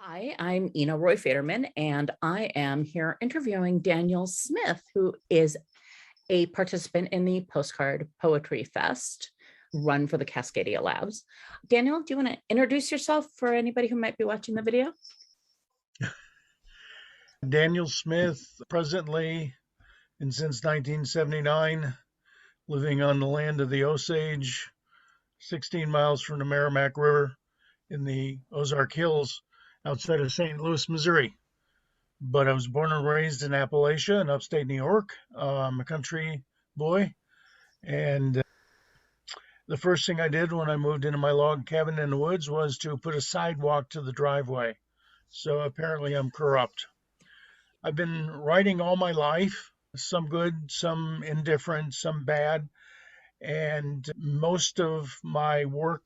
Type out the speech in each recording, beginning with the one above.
Hi, I'm Ina Roy-Faderman, and I am here interviewing Daniel Smith, who is a participant in the Postcard Poetry Fest run for the Cascadia Labs. Daniel, do you want to introduce yourself for anybody who might be watching the video? Daniel Smith, presently and since 1979, living on the land of the Osage, 16 miles from the Merrimack River in the Ozark Hills outside of St. Louis, Missouri. But I was born and raised in Appalachia in upstate New York. I'm a country boy. And the first thing I did when I moved into my log cabin in the woods was to put a sidewalk to the driveway. So apparently I'm corrupt. I've been writing all my life, some good, some indifferent, some bad, and most of my work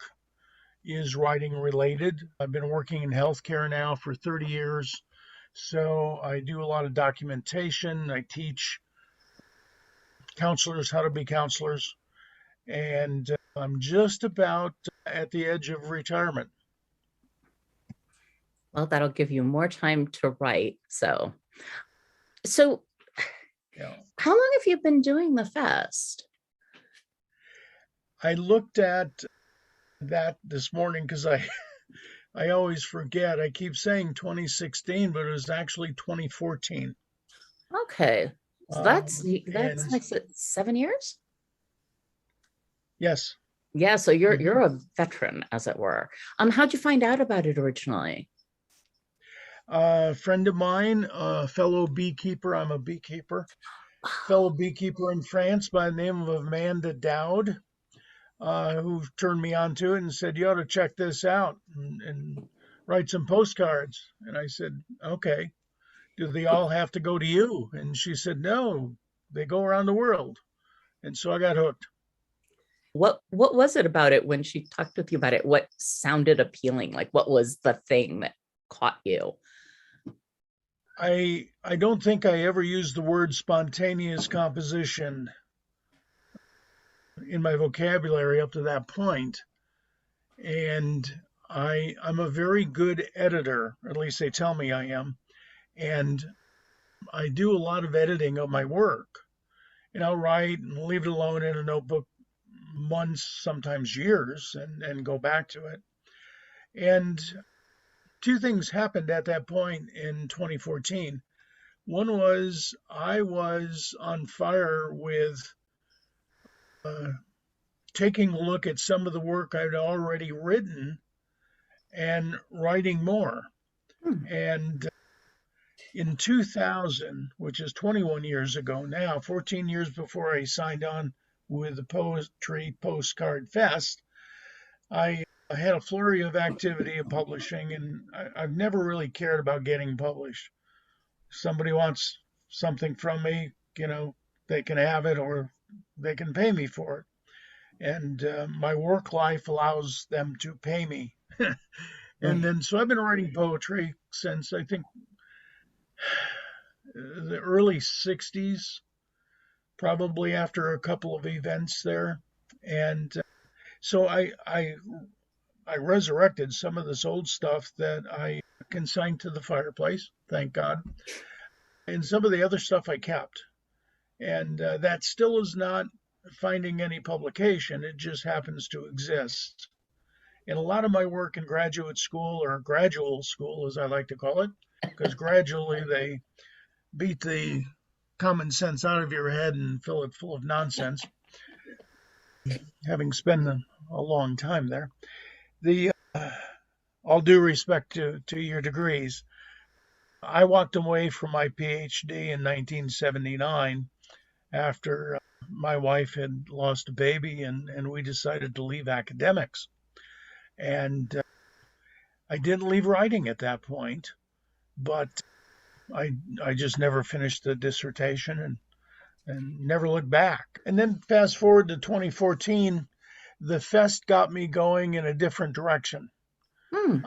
is writing related. I've been working in healthcare now for 30 years, so I do a lot of documentation. I teach counselors how to be counselors, and I'm just about at the edge of retirement. Well, that'll give you more time to write. So Yeah. how long have you been doing the fest? I looked at that this morning because I always forget. I keep saying 2016, but it was actually 2014. Okay, so that's And like 7 years. yes, Yeah, so you're mhm. you're a veteran, as it were. How'd you find out about it originally? A friend of mine, a fellow beekeeper, I'm a beekeeper, fellow beekeeper in France by the name of Amanda Dowd, who turned me on to it and said, "You ought to check this out and write some postcards." And I said, "Okay, do they all have to go to you?" And she said, "No, they go around the world." And so I got hooked. What was it about it when she talked with you about it? What sounded appealing? Like what was the thing that caught you? I don't think I ever used the word spontaneous composition in my vocabulary up to that point. And I'm a very good editor, or at least they tell me I am. And I do a lot of editing of my work. And I'll write and leave it alone in a notebook months, sometimes years, and go back to it. And two things happened at that point in 2014. One was I was on fire with uh, taking a look at some of the work I'd already written and writing more. Hmm. And in 2000, which is 21 years ago now, 14 years before I signed on with the Poetry Postcard Fest, I had a flurry of activity of publishing, and I've never really cared about getting published. If somebody wants something from me, they can have it or they can pay me for it. And my work life allows them to pay me. And Right. then, so I've been writing poetry since I think the early 60s, probably after a couple of events there. And so I resurrected some of this old stuff that I consigned to the fireplace, thank God. And some of the other stuff I kept. And that still is not finding any publication. It just happens to exist. And a lot of my work in graduate school, or gradual school, as I like to call it, because gradually they beat the common sense out of your head and fill it full of nonsense, having spent a long time there. The All due respect to your degrees, I walked away from my PhD in 1979 after my wife had lost a baby and we decided to leave academics. And I didn't leave writing at that point, but I just never finished the dissertation and never looked back. And then fast forward to 2014, the fest got me going in a different direction. Hmm.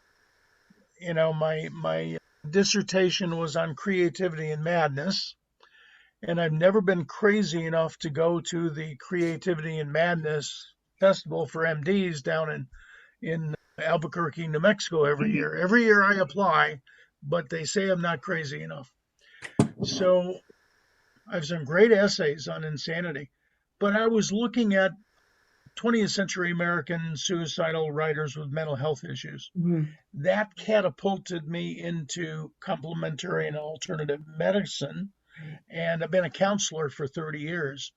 My dissertation was on creativity and madness, and I've never been crazy enough to go to the Creativity and Madness Festival for MDs down in Albuquerque, New Mexico every year. Every year I apply, but they say I'm not crazy enough. So I have some great essays on insanity. But I was looking at 20th century American suicidal writers with mental health issues. Mhm. That catapulted me into complementary and alternative medicine. And I've been a counselor for 30 years.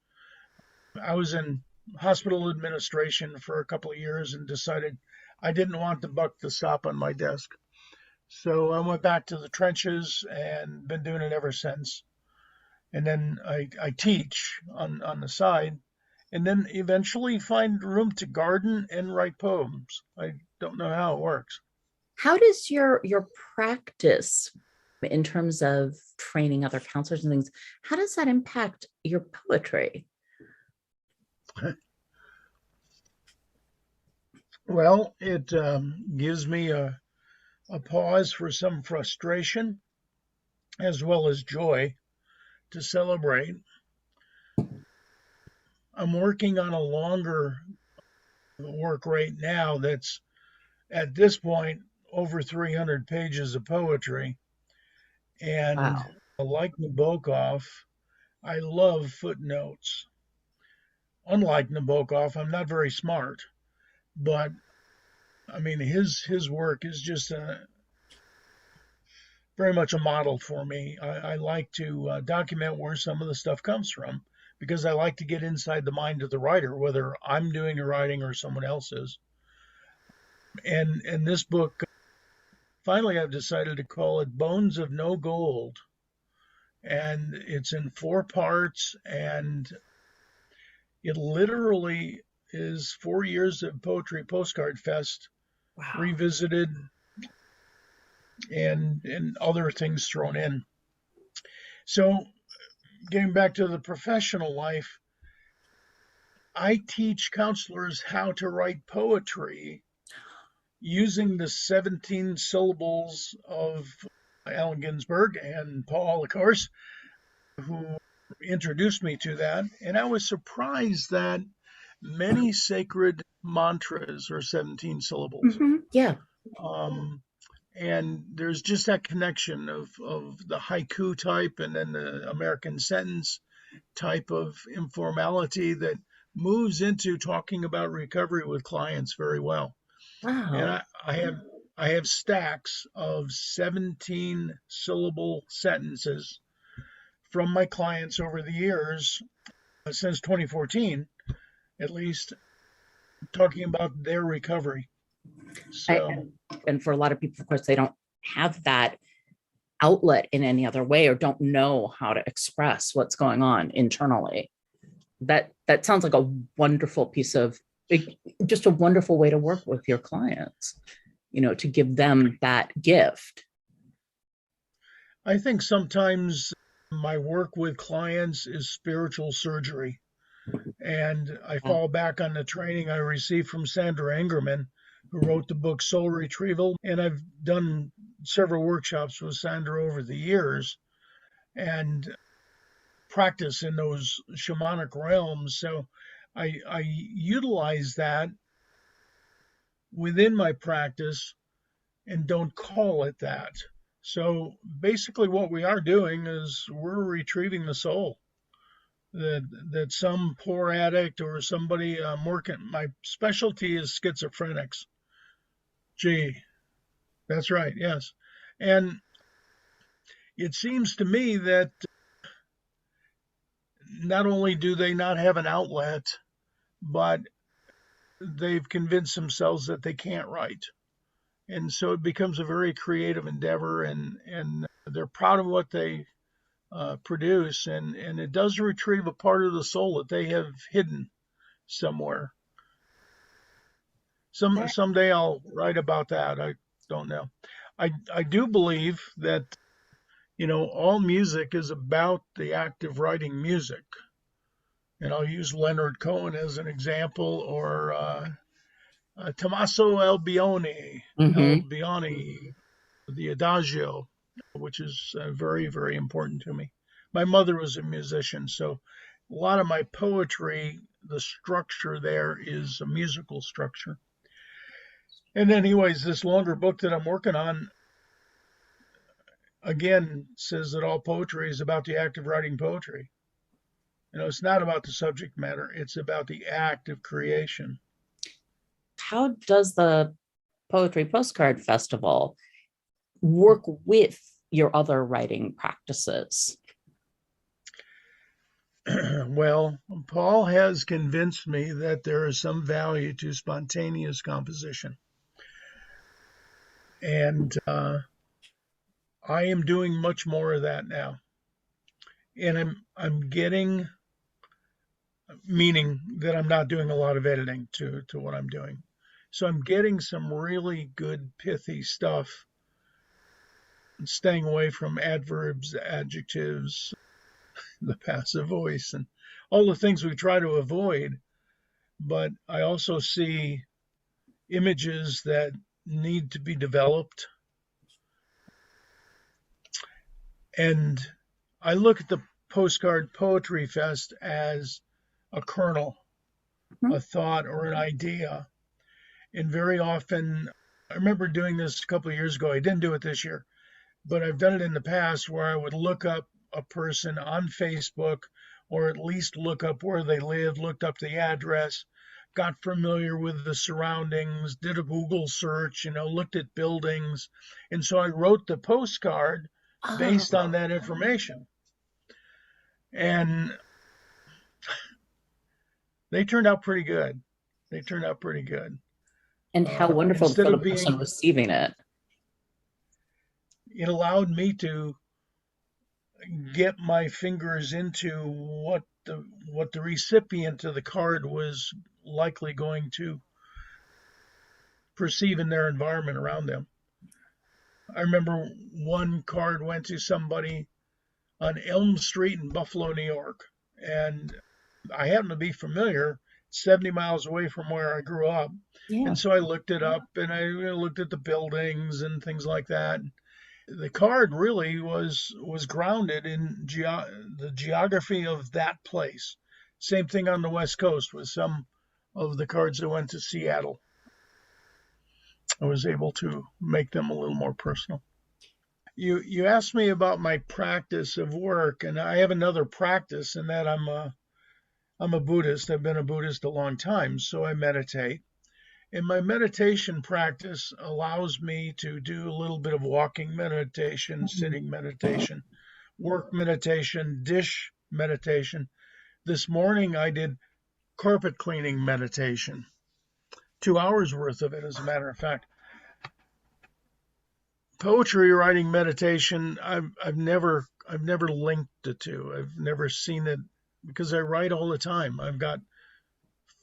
I was in hospital administration for a couple of years and decided I didn't want the buck to stop on my desk. So I went back to the trenches and been doing it ever since. And then I teach on the side, and then eventually find room to garden and write poems. I don't know how it works. How does your practice in terms of training other counselors and things, how does that impact your poetry? Well, it gives me a pause for some frustration as well as joy to celebrate. I'm working on a longer work right now that's at this point over 300 pages of poetry. And Wow. like Nabokov, I love footnotes. Unlike Nabokov, I'm not very smart, but I mean his work is just very much a model for me. I like to document where some of the stuff comes from because I like to get inside the mind of the writer, whether I'm doing the writing or someone else is. And this book, finally, I've decided to call it Bones of No Gold, and it's in 4 parts, and it literally is 4 years of Poetry Postcard Fest Wow. revisited and other things thrown in. So getting back to the professional life, I teach counselors how to write poetry using the 17 syllables of Allen Ginsberg and Paul, of course, who introduced me to that. And I was surprised that many sacred mantras are 17 syllables. Yeah. Um, and there's just that connection of the haiku type and then the American sentence type of informality that moves into talking about recovery with clients very well. And Wow. I have stacks of 17 syllable sentences from my clients over the years since 2014, at least, talking about their recovery. I, So and for a lot of people, of course, they don't have that outlet in any other way or don't know how to express what's going on internally. That sounds like a wonderful piece of just a wonderful way to work with your clients, to give them that gift. I think sometimes my work with clients is spiritual surgery. And I Yeah. fall back on the training I received from Sandra Engerman, who wrote the book Soul Retrieval. And I've done several workshops with Sandra over the years and practice in those shamanic realms. So I utilize that within my practice and don't call it that. So basically, what we are doing is we're retrieving the soul that some poor addict or somebody I'm working. My specialty is schizophrenics. Gee, that's right. Yes, and it seems to me that not only do they not have an outlet, but they've convinced themselves that they can't write, and so it becomes a very creative endeavor, and they're proud of what they produce, and it does retrieve a part of the soul that they have hidden somewhere. That, Someday I'll write about that. I don't know. I do believe that all music is about the act of writing music, and I'll use Leonard Cohen as an example, or Tommaso mhm. Albione, the Adagio, which is very very important to me. My mother was a musician, so a lot of my poetry, the structure there is a musical structure. And anyways, this longer book that I'm working on again says that all poetry is about the act of writing poetry. It's not about the subject matter, it's about the act of creation. How does the Poetry Postcard Festival work with your other writing practices? Well, Paul has convinced me that there is some value to spontaneous composition. And I am doing much more of that now. And I'm getting, meaning that I'm not doing a lot of editing to what I'm doing. So I'm getting some really good pithy stuff, staying away from adverbs, adjectives, the passive voice, and all the things we try to avoid. But I also see images that need to be developed. And I look at the Postcard Poetry Fest as a kernel, a thought, or an idea. And very often, I remember doing this a couple of years ago. I didn't do it this year, but I've done it in the past where I would look up a person on Facebook, or at least look up where they lived, looked up the address, got familiar with the surroundings, did a Google search, looked at buildings. And so I wrote the postcard based on that information. And they turned out pretty good. And how wonderful Instead for the of person receiving it. It allowed me to get my fingers into what the recipient of the card was likely going to perceive in their environment around them. I remember one card went to somebody on Elm Street in Buffalo, New York, and I happened to be familiar, 70 miles away from where I grew up. Yeah. And so I looked it up, and I looked at the buildings and things like that. The card really was grounded in the geography of that place. Same thing on the West Coast with some of the cards that went to Seattle. I was able to make them a little more personal. You asked me about my practice of work, and I have another practice in that I'm a Buddhist. I've been a Buddhist a long time, so I meditate. And my meditation practice allows me to do a little bit of walking meditation, sitting meditation, work meditation, dish meditation. This morning I did carpet cleaning meditation, 2 hours worth of it, as a matter of fact. Poetry writing meditation, I've never linked the two. I've never seen it because I write all the time. I've got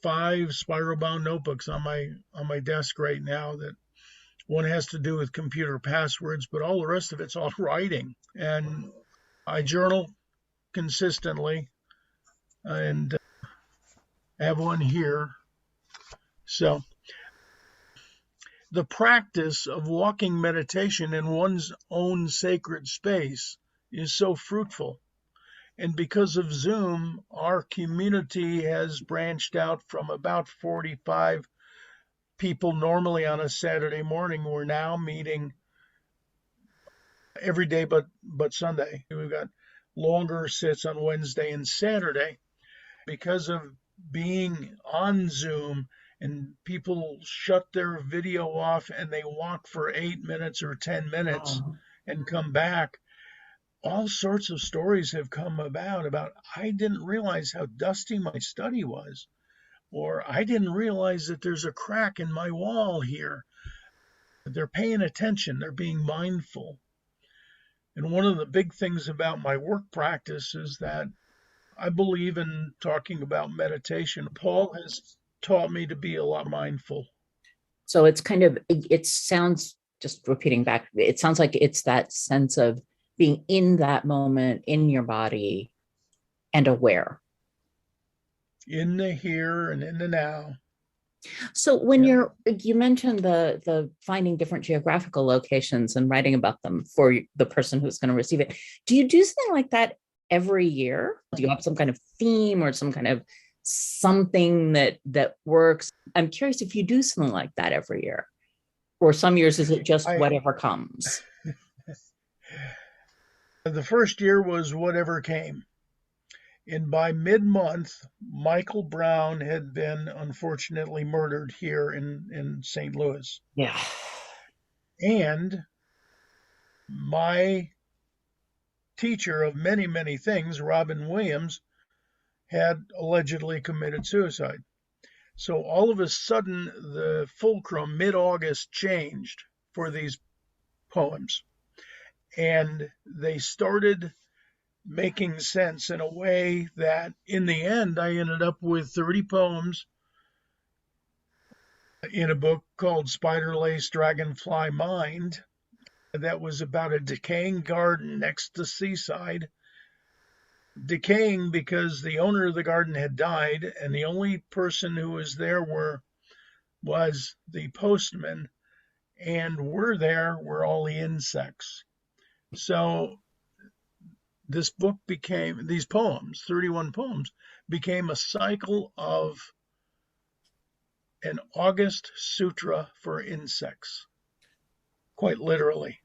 5 spiral bound notebooks on my desk right now. That one has to do with computer passwords, but all the rest of it's all writing. And I journal consistently, and I have one here. So the practice of walking meditation in one's own sacred space is so fruitful. And because of Zoom, our community has branched out from about 45 people normally on a Saturday morning. We're now meeting every day but Sunday. We've got longer sits on Wednesday and Saturday. Because of being on Zoom and people shut their video off and they walk for 8 minutes or 10 minutes and come back, all sorts of stories have come about I didn't realize how dusty my study was, or I didn't realize that there's a crack in my wall here. They're paying attention, they're being mindful. And one of the big things about my work practice is that I believe in talking about meditation. Paul has taught me to be a lot mindful. So it's it sounds, just repeating back, it sounds like it's that sense of being in that moment, in your body, and aware. In the here and in the now. So when you mentioned the finding different geographical locations and writing about them for the person who's going to receive it, do you do something like that every year? Do you have some kind of theme or some kind of something that works? I'm curious if you do something like that every year. Or some years, is it just I whatever comes? The first year was whatever came. And by mid-month, Michael Brown had been unfortunately murdered here in St. Louis. Yeah. And my teacher of many, many things, Robin Williams, had allegedly committed suicide. So all of a sudden, the fulcrum mid-August changed for these poems. And they started making sense in a way that in the end, I ended up with 30 poems in a book called Spider Lace Dragonfly Mind that was about a decaying garden next to seaside. Decaying because the owner of the garden had died, and the only person who was there was the postman, and were all the insects. So these poems, 31 poems, became a cycle of an August sutra for insects, quite literally.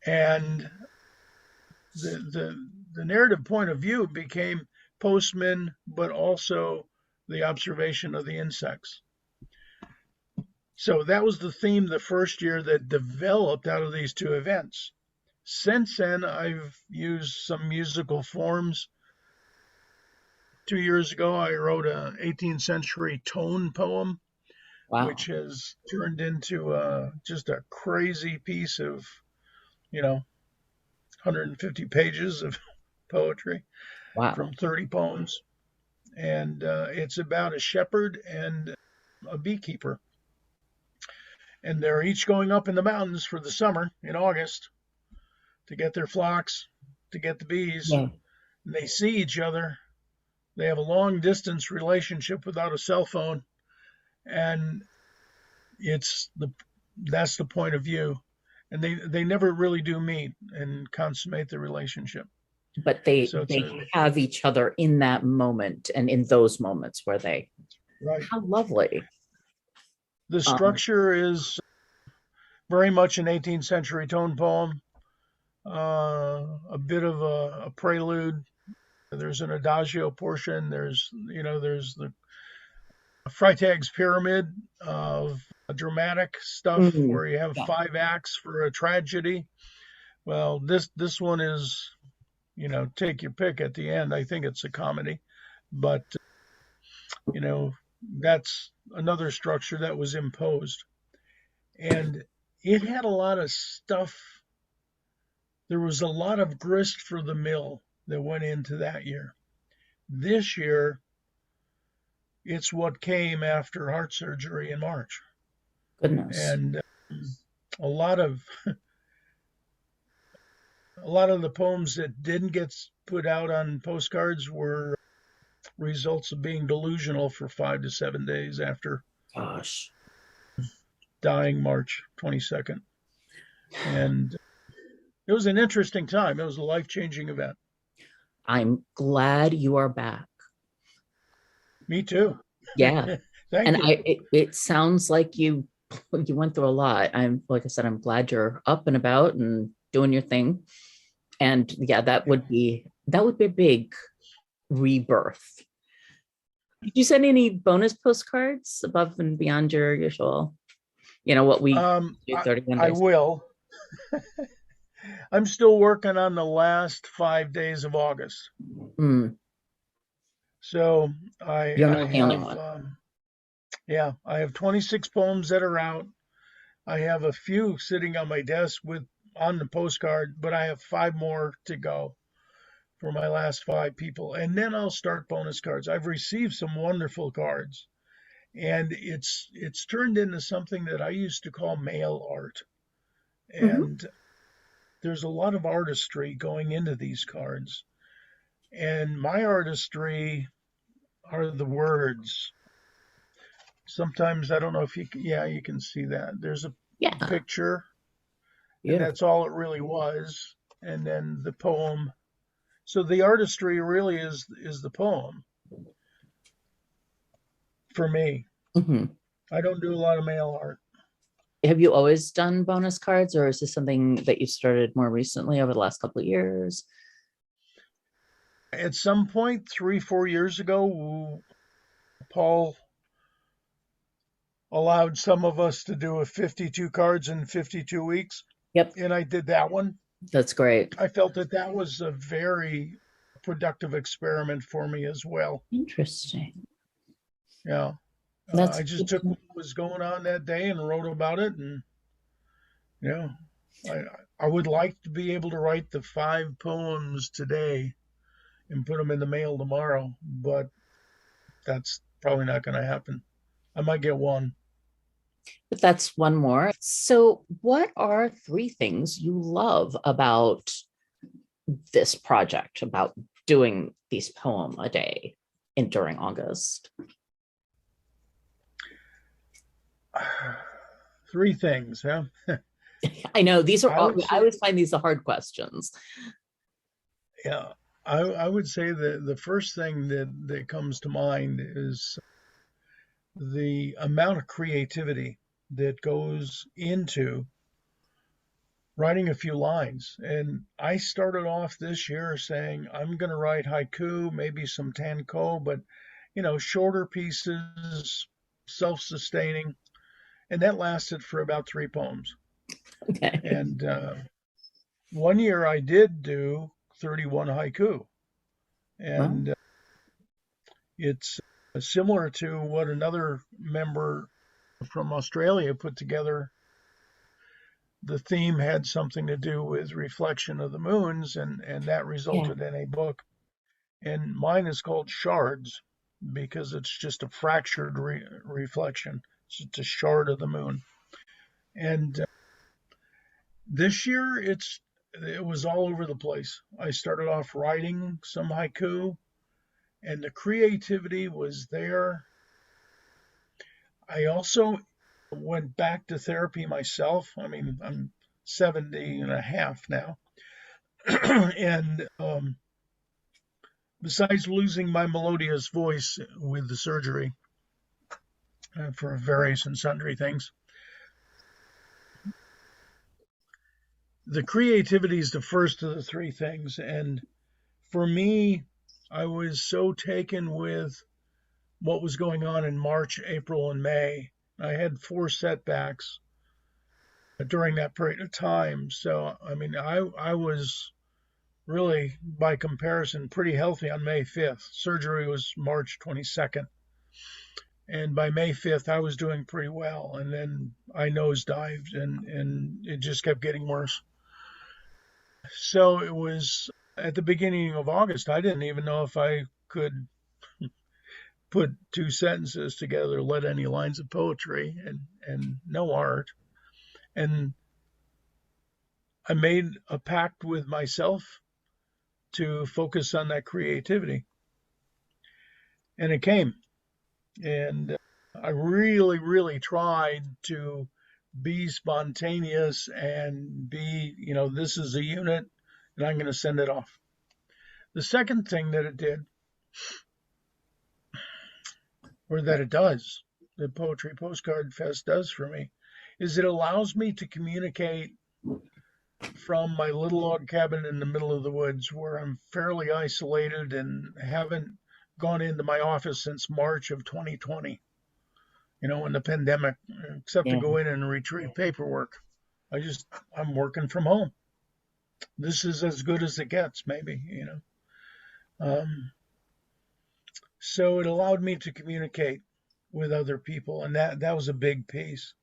And the narrative point of view became postman, but also the observation of the insects. So that was the theme the first year that developed out of these two events. Since then, I've used some musical forms. 2 years ago, I wrote an 18th century tone poem, which Wow. has turned into just a crazy piece of, 150 pages of poetry Wow. from 30 poems. And it's about a shepherd and a beekeeper. And they're each going up in the mountains for the summer in August to get their flocks, to get the bees. Yeah. And they see each other. They have a long distance relationship without a cell phone. And that's the point of view. And they never really do meet and consummate the relationship. But they So it's they have each other in that moment and in those moments where they, right. how lovely. The Um, structure is very much an 18th century tone poem, a bit of a prelude. There's an adagio portion. There's the Freytag's pyramid of dramatic stuff mm, where you have yeah. 5 acts for a tragedy. Well, this one is, take your pick at the end. I think it's a comedy, but you know that's another structure that was imposed, and it had a lot of stuff. There was a lot of grist for the mill that went into that year. This year, it's what came after heart surgery in March, Goodness. and a lot of a lot of the poems that didn't get put out on postcards were results of being delusional for 5 to 7 days after Gosh. dying March 22nd. And it was an interesting time. It was a life-changing event. I'm glad you are back. Me too. Yeah. Thank And you. it sounds like you went through a lot. I'm, like I said, I'm glad you're up and about and doing your thing. And yeah, that would be a big rebirth. Did you send any bonus postcards above and beyond your usual, what we do I, 31 I days? will. I'm still working on the last 5 days of August. Mm, So I, you're I not the only have, one. yeah, I have 26 poems that are out. I have a few sitting on my desk on the postcard, but I have 5 more to go for my last 5 people. And then I'll start bonus cards. I've received some wonderful cards, and it's turned into something that I used to call mail art. Mhm. And there's a lot of artistry going into these cards. And my artistry are the words. Sometimes I don't know if you can see that. There's a Yeah, picture, and beautiful. that's all it really was. And then the poem. So the artistry really is the poem for me. Mhm. I don't do a lot of mail art. Have you always done bonus cards, or is this something that you started more recently over the last couple of years? At some point, 3, 4 years ago, Paul allowed some of us to do a 52 cards in 52 weeks, Yep, and I did that one. that's great. I felt that that was a very productive experiment for me as well. Interesting. Yeah. That's I just good took to know. what was going on that day and wrote about it. And, yeah, I, I would like to be able to write the 5 poems today and put them in the mail tomorrow, but that's probably not going to happen. I might get one. But that's one more. So, what are three things you love about this project, about doing these poem a day in during August? Three things, huh? I know these are I all, would I say, always find these the hard questions. yeah, I would say that the first thing that comes to mind is the amount of creativity that goes into writing a few lines. And I started off this year saying I'm going to write haiku, maybe some tanko, but shorter pieces, self-sustaining, and that lasted for about 3 poems. Okay. And one year I did do 31 haiku, Well, and it's similar to what another member from Australia put together. The theme had something to do with reflection of the moons, and that yeah. resulted in a book. And mine is called Shards because it's just a fractured reflection. It's just a shard of the moon. And this year, it was all over the place. I started off writing some haiku, and the creativity was there. I also went back to therapy myself. I mean, I'm 70 and a half now. And besides losing my melodious voice with the surgery for various and sundry things, the creativity is the first of the three things. And for me, I was so taken with what was going on in March, April, and May. I had 4 setbacks during that period of time. So, I mean, I was really, by comparison, pretty healthy on May 5th. Surgery was March 22nd. And by May 5th, I was doing pretty well. And then I nosedived and it just kept getting worse. So it was at the beginning of August. I didn't even know if I could put 2 sentences together, let any lines of poetry and no art. And I made a pact with myself to focus on that creativity. And it came. And I really, really tried to be spontaneous and be, this is a unit and I'm going to send it off. The second thing that it did, or that it does, the Poetry Postcard Fest does for me, is it allows me to communicate from my little log cabin in the middle of the woods where I'm fairly isolated and haven't gone into my office since March of 2020, in the pandemic, except to Yeah. go in and retrieve paperwork. I'm working from home. This is as good as it gets, maybe. Um, so it allowed me to communicate with other people, and that was a big piece.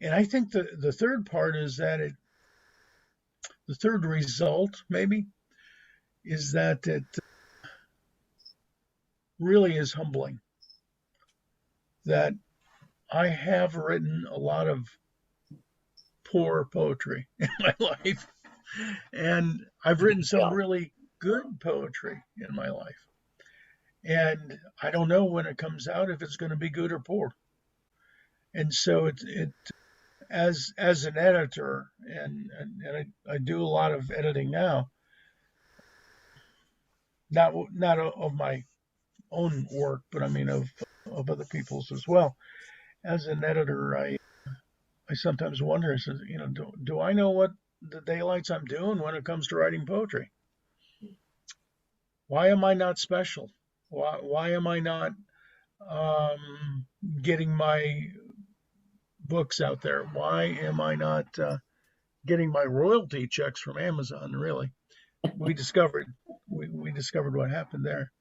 And I think the third part is that the third result maybe is that it really is humbling that I have written a lot of poor poetry in my life, and I've written some Yeah. really good poetry in my life. And I don't know when it comes out if it's going to be good or poor. And so it as an editor, and I do a lot of editing now, not of my own work, but I mean of other people's as well. As an editor, I I sometimes wonder, I said, do I know what the daylights I'm doing when it comes to writing poetry? Why am I not special? Why am I not getting my books out there? Why am I not getting my royalty checks from Amazon? Really, we discovered we discovered what happened there.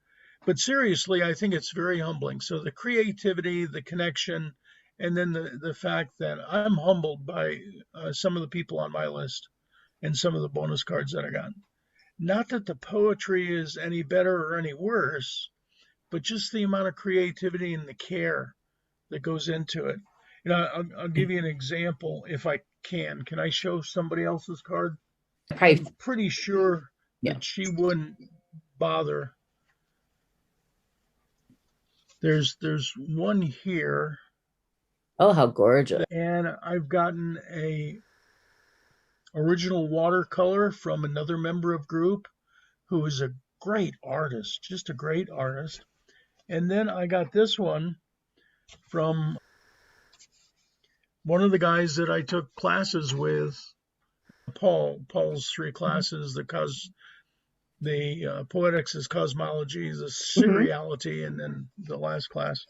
But seriously, I think it's very humbling. So the creativity, the connection, and then the fact that I'm humbled by some of the people on my list and some of the bonus cards that I got. Not that the poetry is any better or any worse, but just the amount of creativity and the care that goes into it. I'll give you an example if I can. Can I show somebody else's card? Probably, I'm pretty sure yeah. that she wouldn't bother. There's one here, Oh, how gorgeous. and I've gotten a original watercolor from another member of group who is a great artist, just a great artist. And then I got this one from one of the guys that I took classes with, Paul's three classes, the poetics is cosmology, the Mhm. seriality, and then the last class.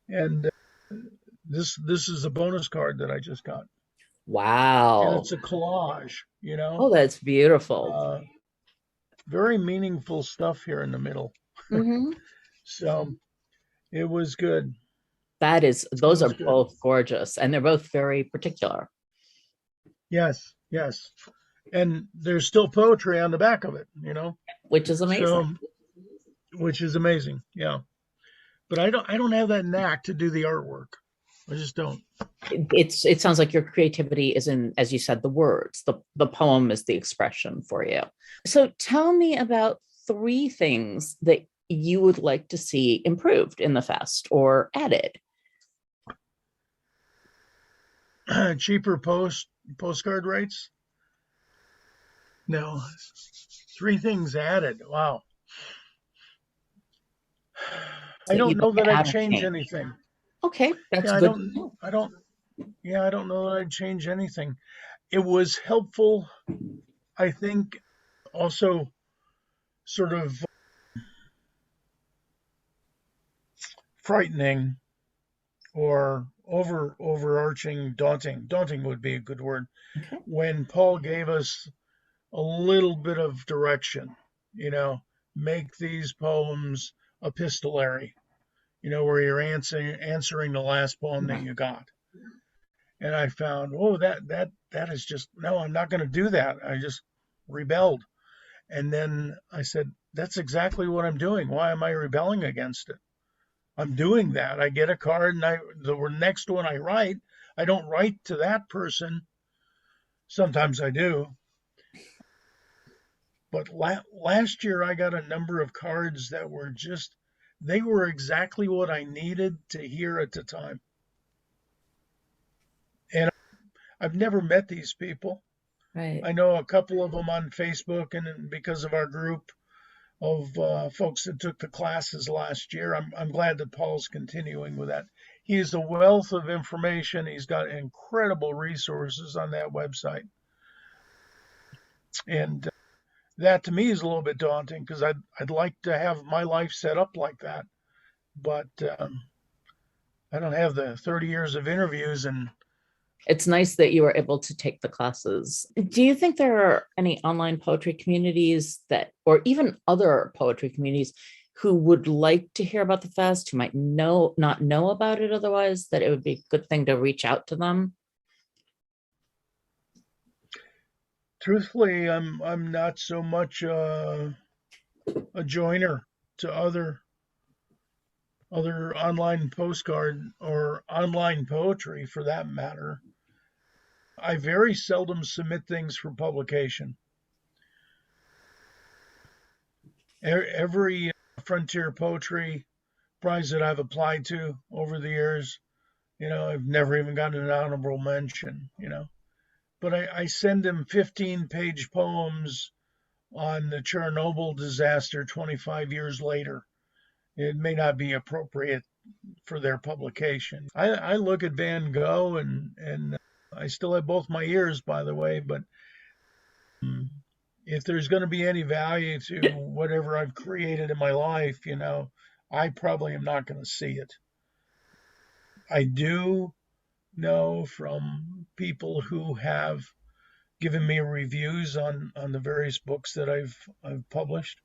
And this is a bonus card that I just got, and Wow. it's a collage. Oh, that's beautiful. Uh, very meaningful stuff here in the middle. Hmm. So it was good. It Those was are good. both gorgeous, and they're both very particular, Yes, yes. And there's still poetry on the back of it. which is amazing. So, which is amazing. Yeah. But I don't have that knack to do the artwork. I just don't. It sounds like your creativity is in, as you said, the words. The poem is the expression for you. So tell me about three things that you would like to see improved in the fest or added. Cheaper postcard rates. No. Three things added. Wow. I That don't you'd know like that to I'd add or change change. anything. Okay, that's Yeah, I good to don't know. I don't yeah, I don't know that I'd change anything. It was helpful, I think, also sort of frightening or overarching, daunting would be a good word, Okay. when Paul gave us a little bit of direction, you know, make these poems epistolary, where you're answering the last poem that you got. And I found, oh, that is just, no, I'm not going to do that. I just rebelled. And then I said, that's exactly what I'm doing. Why am I rebelling against it? I'm doing that. I get a card, and the next one I write, I don't write to that person. Sometimes I do, but last year I got a number of cards that were they were exactly what I needed to hear at the time. And I've never met these people. Right. I know a couple of them on Facebook, and because of our group of folks that took the classes last year, I'm glad that Paul's continuing with that. He is a wealth of information. He's got incredible resources on that website. And that to me is a little bit daunting because I'd like to have my life set up like that, but I don't have the 30 years of interviews and It's nice that you were able to take the classes. Do you think there are any online poetry communities that, or even other poetry communities, who would like to hear about the fest, who might not know about it otherwise, that it would be a good thing to reach out to them? truthfully I'm not so much a joiner to other online postcard or online poetry for that matter. I very seldom submit things for publication. Every frontier poetry prize that I've applied to over the years, I've never even gotten an honorable mention. But I send them 15-page poems on the Chernobyl disaster 25 years later. It may not be appropriate for their publication. I look at Van Gogh and I still have both my ears, by the way, but mm, if there's going to be any value to whatever I've created in my life, I probably am not going to see it. I do know from people who have given me reviews on the various books that I've published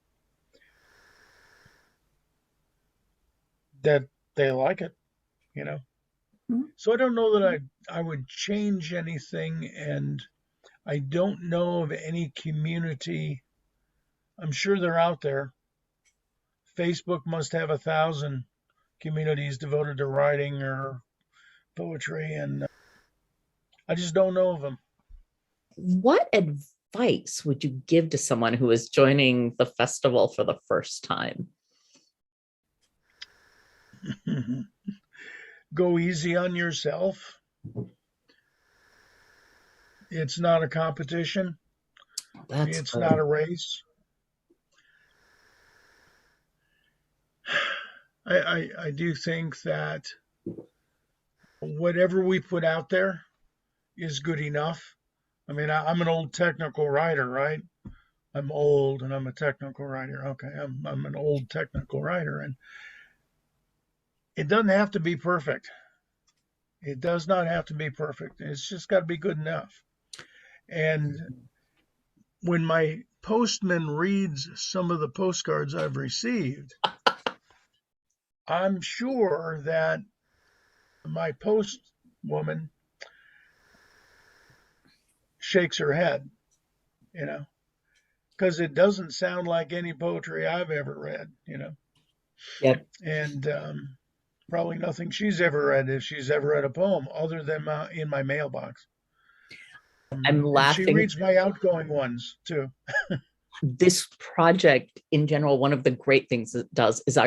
that they like it, you know. Mhm. So I don't know that I would change anything, and I don't know of any community. I'm sure they're out there. Facebook must have 1,000 communities devoted to writing or poetry, and I just don't know of them. What advice would you give to someone who is joining the festival for the first time? Go easy on yourself. It's not a competition. That's It's not good. a race. I do think that whatever we put out there is good enough. I mean, I'm an old technical writer, right? I'm old and I'm a technical writer. Okay, I'm an old technical writer, and it doesn't have to be perfect. It does not have to be perfect. It's just got to be good enough. And when my postman reads some of the postcards I've received, I'm sure that my post woman shakes her head, you know, because it doesn't sound like any poetry I've ever read. Yep. And probably nothing she's ever read if she's ever read a poem other than in my mailbox. I'm And she laughing. reads my outgoing ones too. This project in general, one of the great things it does is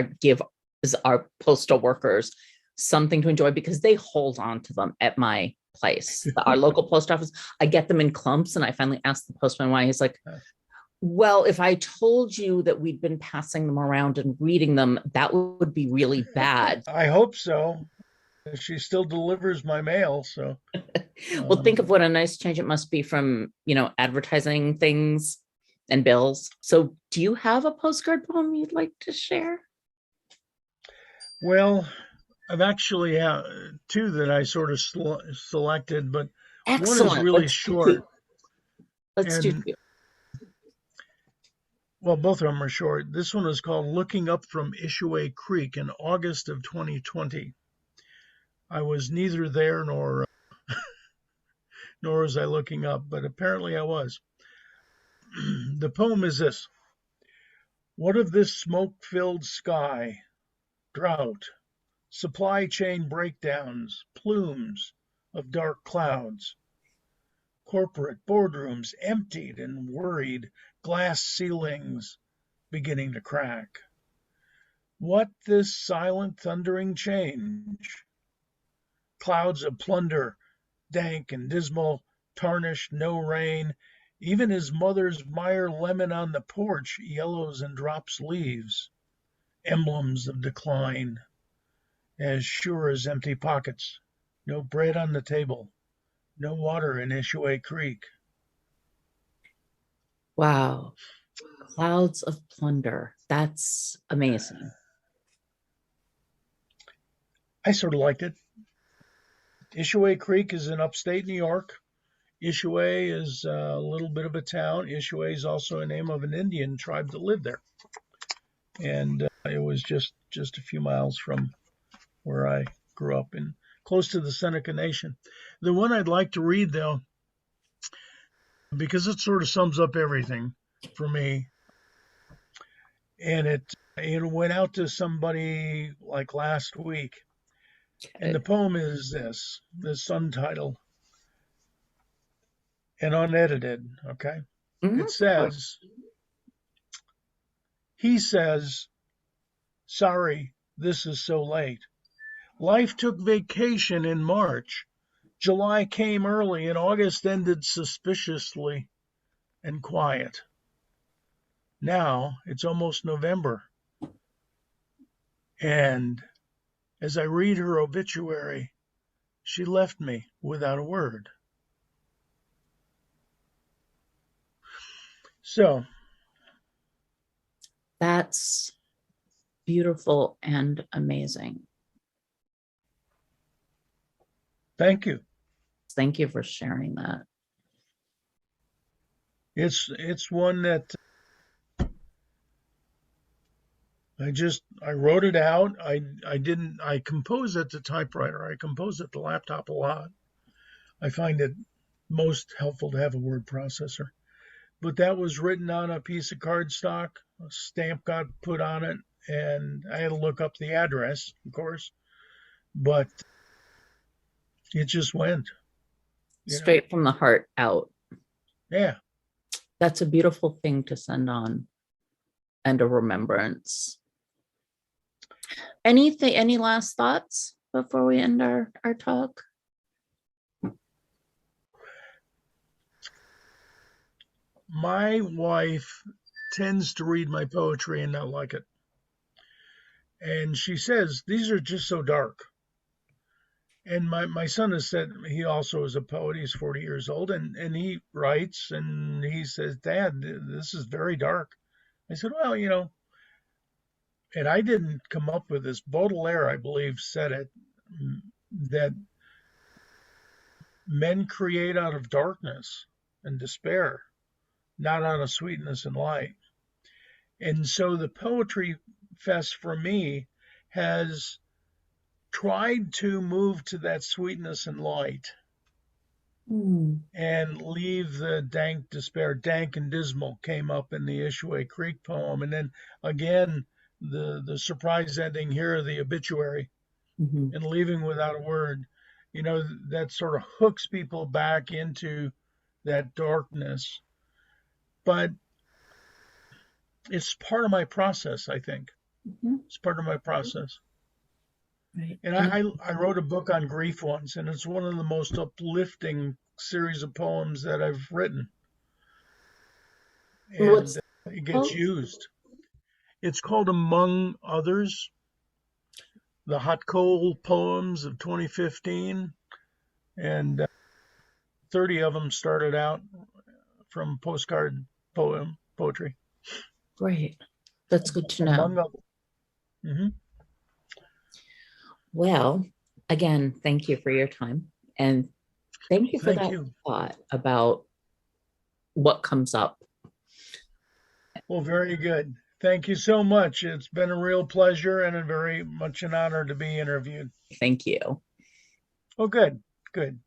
our postal workers something to enjoy because they hold on to them at my place. Our local post office, I get them in clumps, and I finally asked the postman why. He's like, well, if I told you that we'd been passing them around and reading them, that would be really bad. I hope so. She still delivers my mail, so Well, think of um, what a nice change it must be from, advertising things and bills. So, do you have a postcard poem you'd like to share? well, I've actually two that I sort of selected, but one is Excellent. really short, Let's do and two. well, both of them are short. This one is called "Looking Up from Ishiway Creek" in August of 2020. I was neither there nor was I looking up, but apparently I was. The poem is this: What of this smoke-filled sky? Drought, supply chain breakdowns, plumes of dark clouds, corporate boardrooms emptied and worried, glass ceilings beginning to crack. What this silent thundering change? Clouds of plunder, dank and dismal, tarnished, no rain. Even his mother's Meyer lemon on the porch yellows and drops leaves, emblems of decline, as sure as empty pockets. No bread on the table, no water in Ishiway Creek. Wow. Clouds of plunder. That's amazing. I sort of liked it. Ishiway Creek is in upstate New York. Ishiway is a little bit of a town. Ishiway is also a name of an Indian tribe that lived there. And it was just a few miles from where I grew up in, close to the Seneca Nation. The one I'd like to read, though, because it sort of sums up everything for me, and it went out to somebody like last week. And Okay. the poem is this, the subtitle, and unedited, okay? It Mhm. says, he says, sorry, this is so late. Life took vacation in March. July came early and August ended suspiciously and quiet. Now it's almost November. And as I read her obituary, she left me without a word. So That's beautiful and amazing. thank you. Thank you for sharing that. It's one that I wrote it out. I compose at the typewriter. I compose at the laptop a lot. I find it most helpful to have a word processor. But that was written on a piece of cardstock. A stamp got put on it, and I had to look up the address, of course. But it just went, you know. Straight from the heart out. Yeah. That's a beautiful thing to send on, and a remembrance. Anything, any last thoughts before we end our talk? My wife tends to read my poetry and not like it. And she says, these are just so dark. And my son has said, he also is a poet. He's 40 years old, and he writes, and he says, Dad, this is very dark. I said, well, and I didn't come up with this. Baudelaire, I believe, said it, that men create out of darkness and despair, not out of sweetness and light. And so the Poetry Fest for me has tried to move to that sweetness and light and leave the dank despair. Dank and dismal came up in the Ishiway Creek poem. And then again, the surprise ending here, the obituary, and leaving without a word, that sort of hooks people back into that darkness. But it's part of my process, I think. It's part of my process. Right. And I wrote a book on grief once, and it's one of the most uplifting series of poems that I've written. And it gets used. It's called Among Others, the Hot Coal Poems of 2015. And 30 of them started out from postcard poetry. Great. That's good to Among know. others. Mm-hmm. Well, again, thank you for your time. And thank you for Thank that you. thought about what comes up. Well, very good. Thank you so much. It's been a real pleasure and a very much an honor to be interviewed. Thank you. Oh, good. Good.